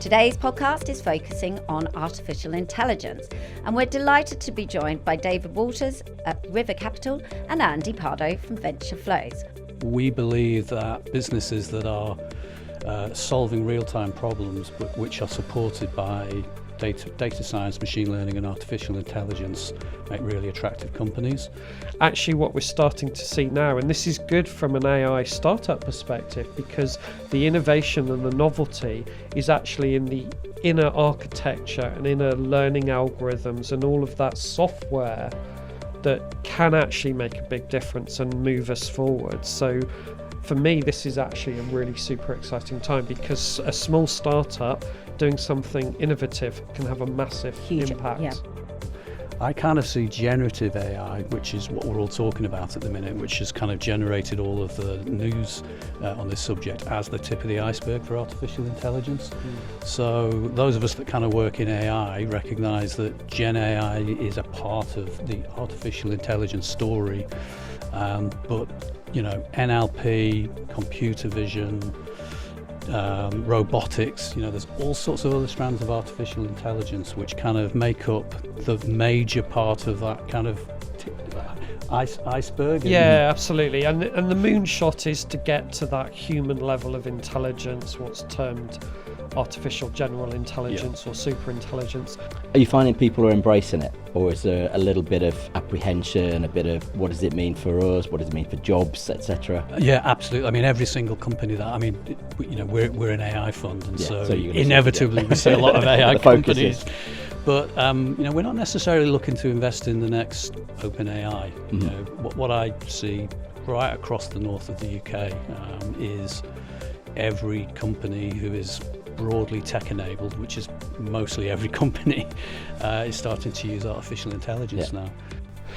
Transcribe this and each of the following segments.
Today's podcast is focusing on artificial intelligence, and we're delighted to be joined by David Walters at River Capital and Andy Pardoe from VentureFlows. We believe that businesses that are solving real-time problems, but which are supported by data science, machine learning and artificial intelligence, make really attractive companies. Actually, what we're starting to see now, and this is good from an AI startup perspective, because the innovation and the novelty is actually in the inner architecture and inner learning algorithms and all of that software that can actually make a big difference and move us forward. So for me, this is actually a really super exciting time, because a small startup doing something innovative can have a massive impact. Yeah. I kind of see generative AI, which is what we're all talking about at the minute, which has kind of generated all of the news on this subject, as the tip of the iceberg for artificial intelligence. So those of us that kind of work in AI recognise that Gen AI is a part of the artificial intelligence story, but you know, NLP, computer vision, robotics, you know, there's all sorts of other strands of artificial intelligence which kind of make up the major part of that kind of iceberg. Yeah, absolutely. And the moonshot is to get to that human level of intelligence, what's termed artificial general intelligence or super intelligence. Are you finding people are embracing it, or is there a little bit of apprehension, a bit of what does it mean for us, what does it mean for jobs, etc.? Yeah, absolutely. I mean, every single company that, I mean, you know, we're an AI fund, and so inevitably we see a lot of AI companies. But you know, we're not necessarily looking to invest in the next OpenAI. You know, what I see right across the north of the UK is every company who is broadly tech-enabled, which is mostly every company, is starting to use artificial intelligence now.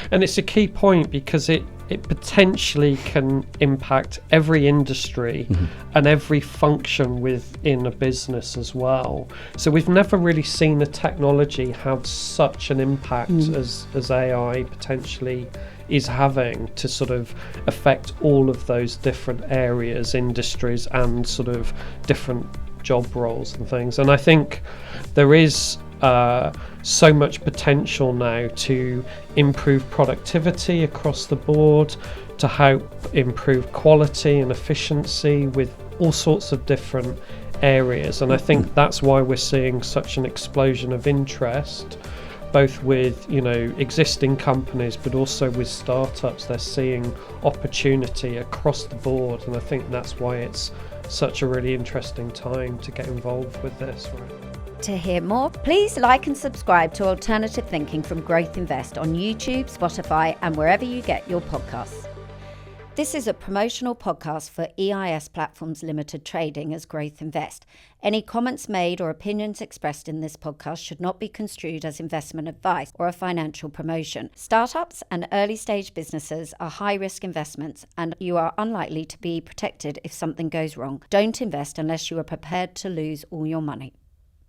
And it's a key point, because it potentially can impact every industry and every function within a business as well. So we've never really seen a technology have such an impact as AI potentially is having, to sort of affect all of those different areas, industries and sort of different job roles and things. And I think there is so much potential now to improve productivity across the board, to help improve quality and efficiency with all sorts of different areas. And I think that's why we're seeing such an explosion of interest, both with, you know, existing companies, but also with startups. They're seeing opportunity across the board, and I think that's why it's such a really interesting time to get involved with this. Right? To hear more, please like and subscribe to Alternative Thinking from GrowthInvest on YouTube, Spotify, and wherever you get your podcasts. This is a promotional podcast for EIS Platforms Limited Trading as GrowthInvest. Any comments made or opinions expressed in this podcast should not be construed as investment advice or a financial promotion. Startups and early-stage businesses are high-risk investments, and you are unlikely to be protected if something goes wrong. Don't invest unless you are prepared to lose all your money.